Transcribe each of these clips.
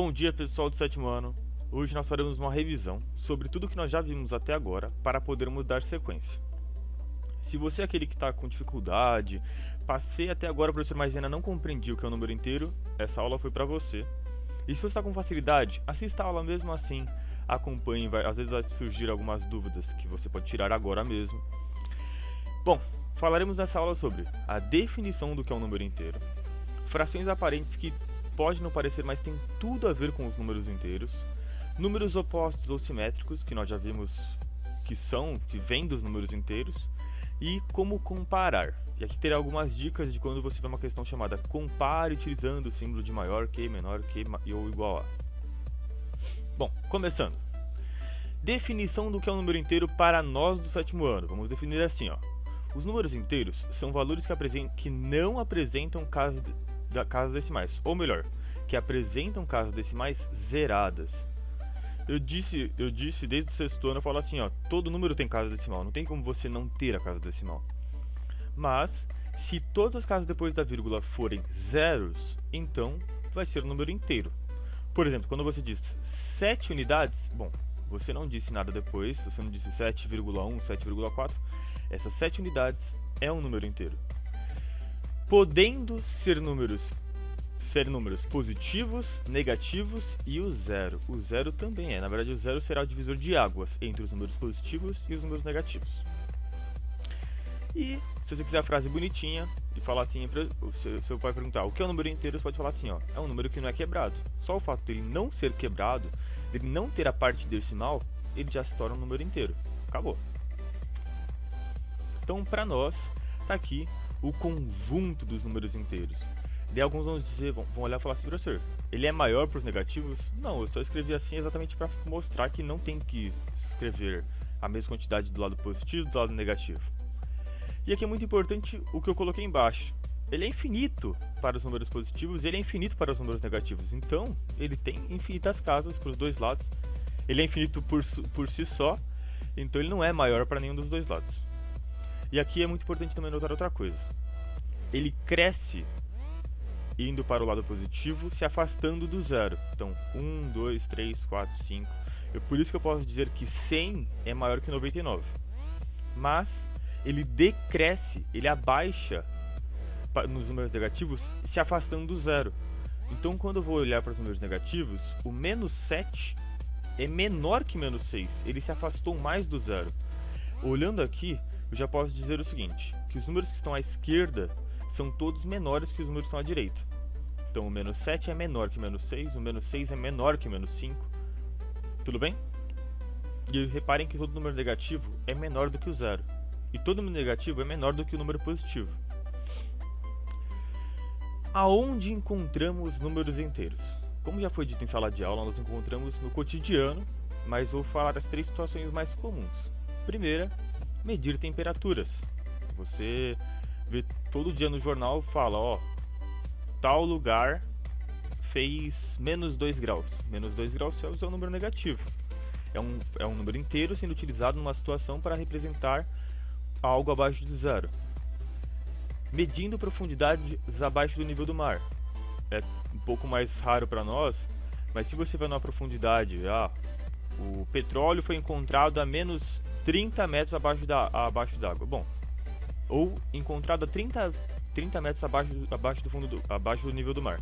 Bom dia, pessoal do sétimo ano. Hoje nós faremos uma revisão sobre tudo que nós já vimos até agora para podermos dar sequência. Se você é aquele que está com dificuldade, passei até agora, professor, mas ainda não compreendi o que é o número inteiro, essa aula foi para você. E se você está com facilidade, assista a aula mesmo assim, acompanhe, às vezes vai surgir algumas dúvidas que você pode tirar agora mesmo. Bom, falaremos nessa aula sobre a definição do que é um número inteiro, frações aparentes que pode não parecer, mas tem tudo a ver com os números inteiros, números opostos ou simétricos, que nós já vimos que vêm dos números inteiros, e como comparar. E aqui terá algumas dicas de quando você vê uma questão chamada compare utilizando o símbolo de maior que, menor que ou igual a. Bom, começando. Definição do que é um número inteiro para nós do sétimo ano. Vamos definir assim, ó. Os números inteiros são valores que não apresentam casas decimais, ou melhor, que apresentam casas decimais zeradas. Eu disse desde o sexto ano, eu falo assim, ó, todo número tem casa decimal, não tem como você não ter a casa decimal. Mas, se todas as casas depois da vírgula forem zeros, então vai ser um número inteiro. Por exemplo, quando você diz 7 unidades, bom, você não disse nada depois, você não disse 7,1, 7,4, essas 7 unidades é um número inteiro. Podendo ser números positivos, negativos e o zero. O zero também é. Na verdade, o zero será o divisor de águas entre os números positivos e os números negativos. E se você quiser a frase bonitinha e falar assim, seu pai perguntar o que é um número inteiro, você pode falar assim, ó, é um número que não é quebrado. Só o fato dele não ser quebrado, dele não ter a parte decimal, ele já se torna um número inteiro. Acabou. Então, para nós, tá aqui o conjunto dos números inteiros. Daí alguns vão olhar e falar assim, professor, ele é maior para os negativos? Não, eu só escrevi assim exatamente para mostrar que não tem que escrever a mesma quantidade do lado positivo e do lado negativo. E aqui é muito importante o que eu coloquei embaixo. Ele é infinito para os números positivos e ele é infinito para os números negativos. Então, ele tem infinitas casas para os dois lados. Ele é infinito por si só, então ele não é maior para nenhum dos dois lados. E aqui é muito importante também notar outra coisa. Ele cresce indo para o lado positivo, se afastando do zero. Então, 1, 2, 3, 4, 5. Por isso que eu posso dizer que 100 é maior que 99. Mas, ele decresce, ele abaixa nos números negativos, se afastando do zero. Então, quando eu vou olhar para os números negativos, o menos 7 é menor que menos 6. Ele se afastou mais do zero. Olhando aqui, eu já posso dizer o seguinte, que os números que estão à esquerda são todos menores que os números que estão à direita. Então o menos 7 é menor que menos 6, o menos 6 é menor que menos 5. Tudo bem? E reparem que todo número negativo é menor do que o zero. E todo número negativo é menor do que o número positivo. Aonde encontramos números inteiros? Como já foi dito em sala de aula, nós encontramos no cotidiano, mas vou falar das 3 situações mais comuns. Primeira, medir temperaturas. Você vê todo dia no jornal, fala, ó, tal lugar fez menos 2 graus. Menos 2 graus Celsius é um número negativo. É um número inteiro sendo utilizado numa situação para representar algo abaixo de zero. Medindo profundidades abaixo do nível do mar. É um pouco mais raro para nós, mas se você vai numa profundidade, o petróleo foi encontrado a menos 30 metros abaixo d'água. Bom, ou encontrado a 30 metros abaixo do nível do mar.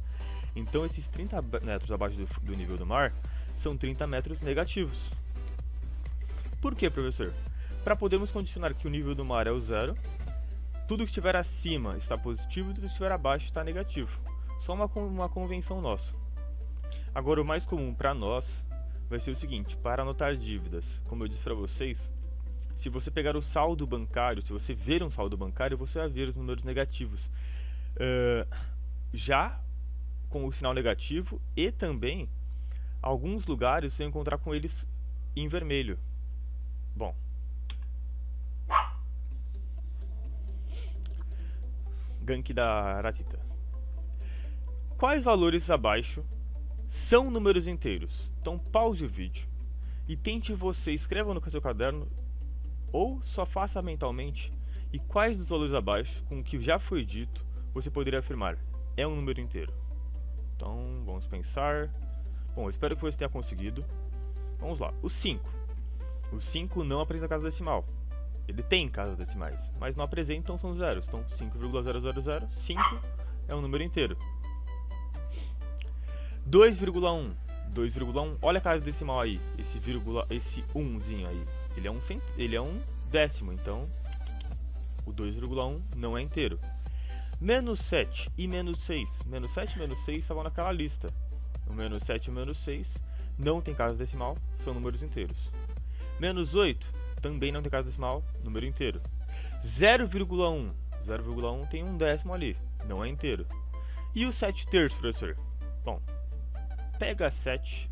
Então esses 30 metros abaixo do nível do mar são 30 metros negativos. Por que, professor? Para podermos condicionar que o nível do mar é o zero, tudo que estiver acima está positivo e tudo que estiver abaixo está negativo. Só uma convenção nossa. Agora o mais comum para nós vai ser o seguinte, para anotar dívidas, como eu disse para vocês, se você pegar o saldo bancário, se você ver um saldo bancário, você vai ver os números negativos. Já com o sinal negativo e também, alguns lugares você vai encontrar com eles em vermelho. Bom. Gank da Ratita. Quais valores abaixo são números inteiros? Então pause o vídeo e tente você, escreva no seu caderno ou só faça mentalmente e quais dos valores abaixo, com o que já foi dito, você poderia afirmar é um número inteiro. Então vamos pensar. Bom, espero que você tenha conseguido. Vamos lá, o 5. O 5 não apresenta casa decimal. Ele tem casas decimais, mas não apresenta, então são zeros. Então 5,0005 é um número inteiro. 2,1. 2,1, olha a casa decimal aí, esse 1zinho aí. Ele é um décimo, então o 2,1 não é inteiro. Menos 7 e menos 6. Menos 7 e menos 6 estavam naquela lista. O menos 7 e o menos 6 não tem casa decimal, são números inteiros. Menos 8 também não tem casa decimal, número inteiro. 0,1. 0,1 tem um décimo ali, não é inteiro. E o 7 terços, professor? Bom, pega 7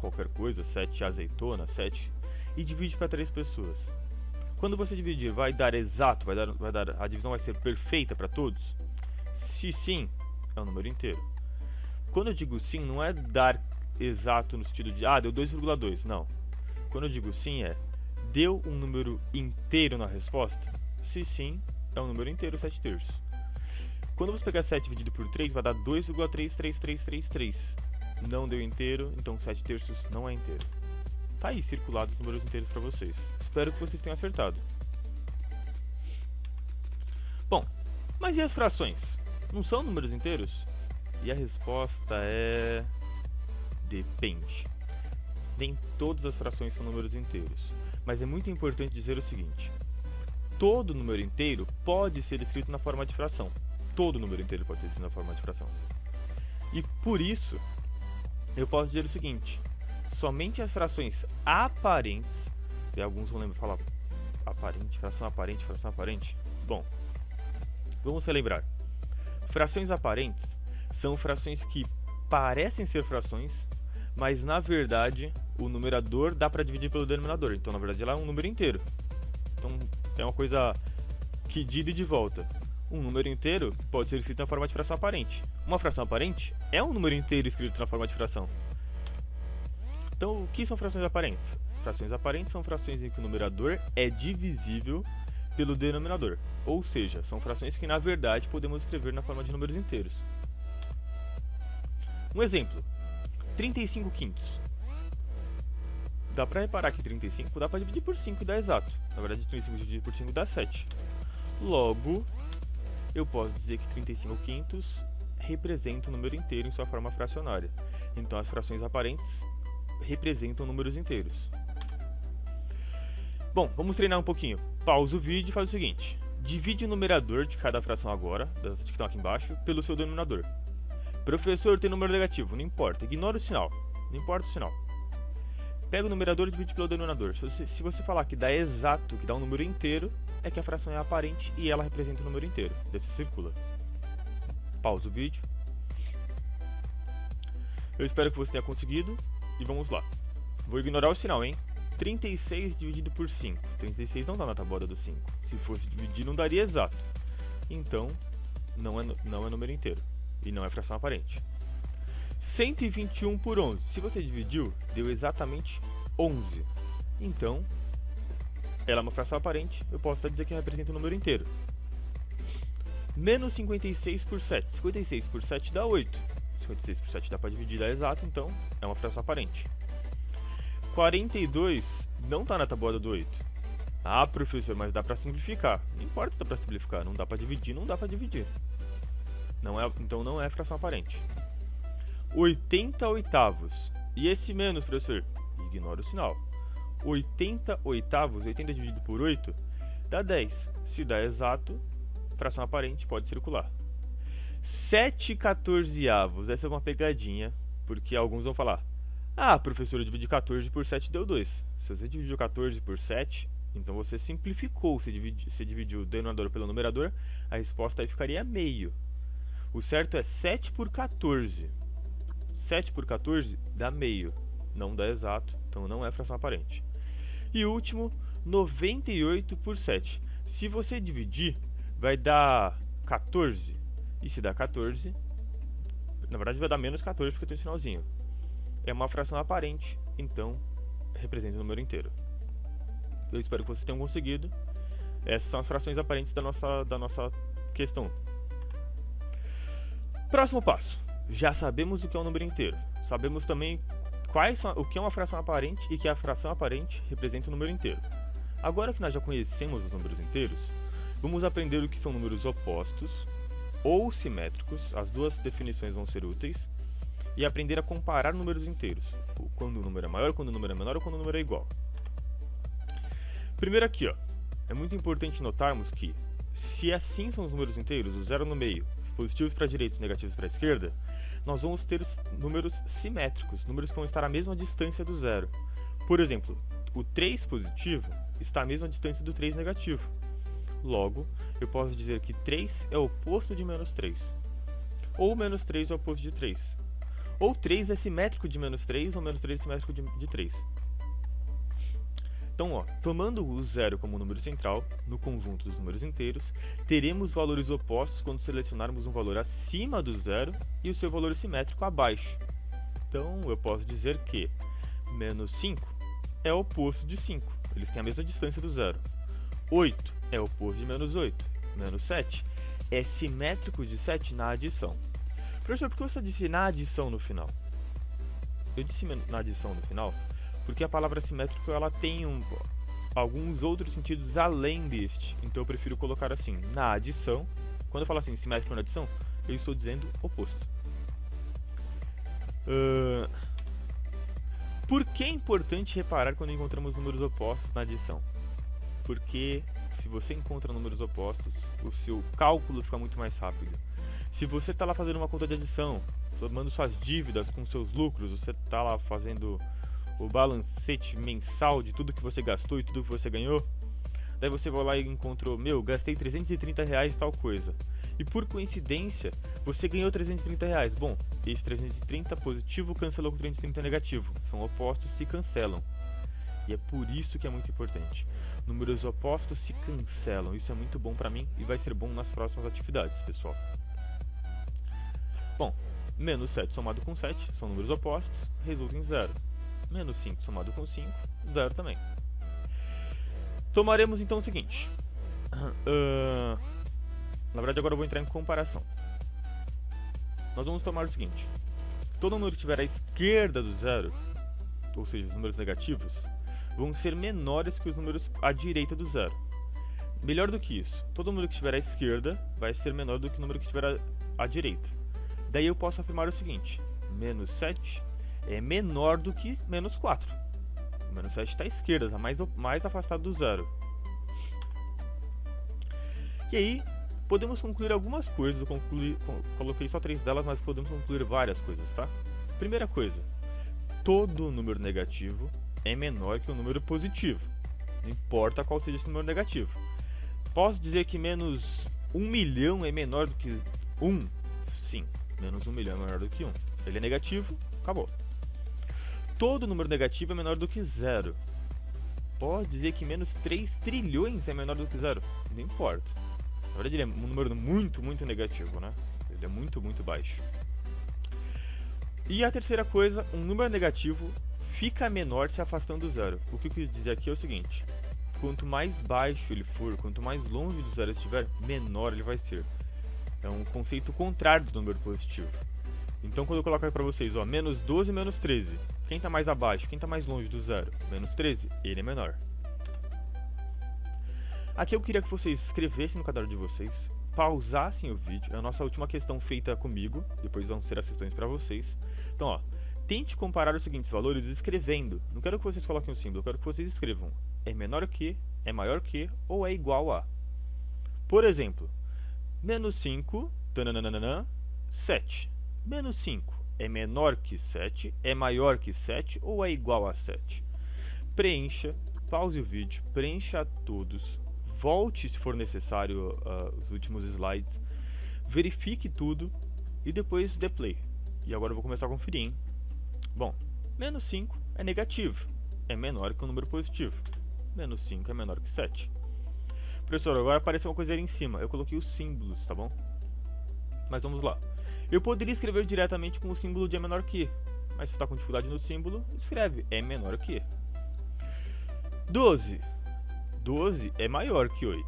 qualquer coisa, 7 azeitona, 7, e divide para 3 pessoas. Quando você dividir, vai dar exato, a divisão vai ser perfeita para todos? Se sim, é um número inteiro. Quando eu digo sim, não é dar exato no sentido de, deu 2,2, não. Quando eu digo sim, deu um número inteiro na resposta? Se sim, é um número inteiro, 7 terços. Quando você pegar 7 dividido por 3, vai dar 2,33333. Não deu inteiro, então 7 terços não é inteiro. Tá aí circulado os números inteiros para vocês. Espero que vocês tenham acertado. Bom, mas e as frações? Não são números inteiros? E a resposta é... depende. Nem todas as frações são números inteiros. Mas é muito importante dizer o seguinte: todo número inteiro pode ser escrito na forma de fração. Todo número inteiro pode ser escrito na forma de fração. E por isso, eu posso dizer o seguinte: somente as frações aparentes, e alguns vão lembrar, falar aparente, fração aparente, fração aparente. Bom, vamos relembrar. Frações aparentes são frações que parecem ser frações, mas na verdade o numerador dá para dividir pelo denominador. Então na verdade ela é um número inteiro. Então é uma coisa que de ida e de volta. Um número inteiro pode ser escrito na forma de fração aparente. Uma fração aparente é um número inteiro escrito na forma de fração. Então, o que são frações aparentes? Frações aparentes são frações em que o numerador é divisível pelo denominador. Ou seja, são frações que na verdade podemos escrever na forma de números inteiros. Um exemplo: 35 quintos. Dá pra reparar que 35 dá pra dividir por 5 e dá exato. Na verdade, 35 dividido por 5 dá 7. Logo, eu posso dizer que 35 quintos representa um número inteiro em sua forma fracionária. Então as frações aparentes representam números inteiros. Bom, vamos treinar um pouquinho. Pausa o vídeo e faz o seguinte: divide o numerador de cada fração agora, das que estão aqui embaixo, pelo seu denominador. Professor, tem número negativo, não importa, ignora o sinal, não importa o sinal. Pega o numerador e divide pelo denominador. Se você falar que dá exato, que dá um número inteiro, é que a fração é aparente e ela representa um número inteiro. Daí você circula. Pausa o vídeo. Eu espero que você tenha conseguido. E vamos lá. Vou ignorar o sinal, hein? 36 dividido por 5. 36 não dá na tabuada do 5. Se fosse dividir, não daria exato. Então, não é número inteiro. E não é fração aparente. 121 por 11. Se você dividiu, deu exatamente 11. Então, ela é uma fração aparente. Eu posso dizer que representa um número inteiro. Menos 56 por 7. 56 por 7 dá 8. 56 por 7 dá para dividir, dá exato, então é uma fração aparente. 42 não está na tabuada do 8. Ah, professor, mas dá para simplificar. Não importa se dá para simplificar, não dá para dividir, não dá para dividir. Então não é fração aparente. 80 oitavos. E esse menos, professor? Ignora o sinal. 80 oitavos, 80 dividido por 8, dá 10. Se dá exato, fração aparente pode circular. 7 14avos, essa é uma pegadinha, porque alguns vão falar: ah, professor, eu dividi 14 por 7 deu 2. Se você dividiu 14 por 7, então você simplificou, você dividiu o denominador pelo numerador, a resposta aí ficaria meio. O certo é 7 por 14. 7 por 14 dá meio, não dá exato, então não é fração aparente. E último, 98 por 7. Se você dividir, vai dar 14. E se dá 14, na verdade vai dar menos 14 porque tem um sinalzinho. É uma fração aparente, então representa o número inteiro. Eu espero que vocês tenham conseguido. Essas são as frações aparentes da nossa questão. Próximo passo. Já sabemos o que é um número inteiro. sabemos também o que é uma fração aparente e que a fração aparente representa um número inteiro. Agora que nós já conhecemos os números inteiros, vamos aprender o que são números opostos ou simétricos, as duas definições vão ser úteis, e aprender a comparar números inteiros, quando o número é maior, quando o número é menor ou quando o número é igual. Primeiro aqui, ó, é muito importante notarmos que, se assim são os números inteiros, o zero no meio, os positivos para a direita e os negativos para a esquerda, nós vamos ter números simétricos, números que vão estar à mesma distância do zero. Por exemplo, o 3 positivo está à mesma distância do 3 negativo. Logo, eu posso dizer que 3 é o oposto de menos 3. Ou menos 3 é o oposto de 3. Ou 3 é simétrico de menos 3, ou menos 3 é simétrico de 3. Então, ó, tomando o zero como número central, no conjunto dos números inteiros, teremos valores opostos quando selecionarmos um valor acima do zero e o seu valor simétrico abaixo. Então, eu posso dizer que menos 5 é o oposto de 5, eles têm a mesma distância do zero. 8 é o oposto de menos 8. Menos 7 é simétrico de 7 na adição. Professor, por que você disse na adição no final? Eu disse na adição no final porque a palavra simétrico ela tem alguns outros sentidos além deste. Então eu prefiro colocar assim, na adição. Quando eu falo assim, simétrico na adição, eu estou dizendo oposto. Por que é importante reparar quando encontramos números opostos na adição? Porque se você encontra números opostos, o seu cálculo fica muito mais rápido. Se você está lá fazendo uma conta de adição, somando suas dívidas com seus lucros, você está lá fazendo o balancete mensal de tudo que você gastou e tudo que você ganhou, daí você vai lá e encontrou, gastei R$330 em tal coisa. E por coincidência, você ganhou R$330. Bom, esse 330 positivo cancelou com 330 negativo. São opostos, se cancelam. E é por isso que é muito importante. Números opostos se cancelam. Isso é muito bom pra mim e vai ser bom nas próximas atividades, pessoal. Bom, menos 7 somado com 7 são números opostos, resulta em 0. Menos 5 somado com 5, 0 também. Tomaremos então o seguinte. Na verdade agora eu vou entrar em comparação. Nós vamos tomar o seguinte. Todo número que estiver à esquerda do zero, ou seja, os números negativos, vão ser menores que os números à direita do zero. Melhor do que isso, todo número que estiver à esquerda vai ser menor do que o número que estiver à direita. Daí eu posso afirmar o seguinte. Menos 7 é menor do que menos 4. O menos 7 está à esquerda, está mais afastado do zero. E aí, podemos concluir algumas coisas. Eu coloquei só 3 delas, mas podemos concluir várias coisas, tá? Primeira coisa, todo número negativo é menor que o número positivo. Não importa qual seja esse número negativo. Posso dizer que menos 1 milhão é menor do que 1? Sim, menos 1 milhão é menor do que 1. Ele é negativo, acabou. Todo número negativo é menor do que 0. Pode dizer que menos 3 trilhões é menor do que 0? Não importa. Na verdade ele é um número muito, muito negativo, né? Ele é muito, muito baixo. E a terceira coisa, um número negativo fica menor se afastando do zero. O que eu quis dizer aqui é o seguinte. Quanto mais baixo ele for, quanto mais longe do zero estiver, menor ele vai ser. É um conceito contrário do número positivo. Então quando eu colocar para vocês, ó, menos 12 e menos 13, quem está mais abaixo, quem está mais longe do zero? Menos 13, ele é menor. Aqui eu queria que vocês escrevessem no caderno de vocês, pausassem o vídeo, é a nossa última questão feita comigo, depois vão ser as questões para vocês. Então, ó, tente comparar os seguintes valores escrevendo. Não quero que vocês coloquem um símbolo, eu quero que vocês escrevam. É menor que, é maior que ou é igual a. Por exemplo, menos 5, 7. Menos 5 é menor que 7, é maior que 7 ou é igual a 7? Preencha, pause o vídeo, preencha todos, volte se for necessário os últimos slides, verifique tudo e depois dê play. E agora eu vou começar a conferir, hein? Bom, menos 5 é negativo, é menor que um número positivo. Menos 5 é menor que 7. Professor, agora apareceu uma coisa ali em cima, eu coloquei os símbolos, tá bom? Mas vamos lá. Eu poderia escrever diretamente com o símbolo de é menor que, mas se está com dificuldade no símbolo, escreve é menor que. 12. 12 é maior que 8.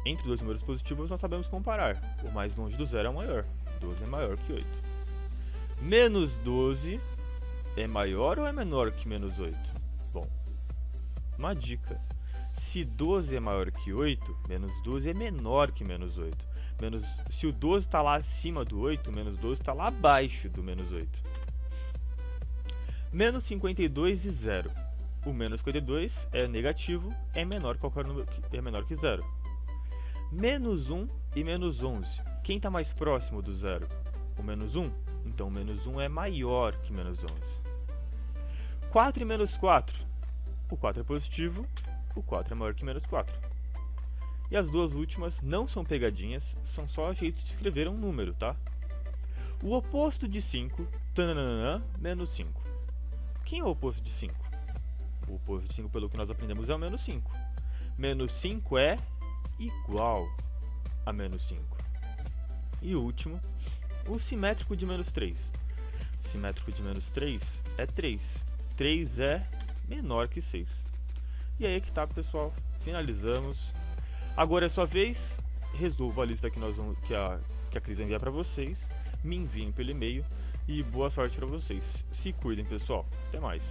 Entre dois números positivos nós sabemos comparar. O mais longe do zero é o maior. 12 é maior que 8. Menos 12 é maior ou é menor que menos 8? Bom, uma dica. Se 12 é maior que 8, menos 12 é menor que menos 8. Se o 12 está lá acima do 8, menos 12 está lá abaixo do menos 8. Menos 52 e 0. O menos 52 é negativo, é menor que qualquer número, é menor que 0. Menos 1 e menos 11. Quem está mais próximo do 0? O menos 1? Então o menos 1 é maior que menos 11. 4 e menos 4. O 4 é positivo, o 4 é maior que menos 4. E as duas últimas não são pegadinhas, são só jeitos de escrever um número, tá? O oposto de 5, tananana, menos 5. Quem é o oposto de 5? O oposto de 5, pelo que nós aprendemos, é o menos 5. Menos 5 é igual a menos 5. E o último, o simétrico de menos 3. O simétrico de menos 3 é 3. 3 é menor que 6. E aí que tá, pessoal. Finalizamos. Agora é sua vez. Resolva a lista que a Cris enviar para vocês. Me enviem pelo e-mail. E boa sorte para vocês. Se cuidem, pessoal. Até mais.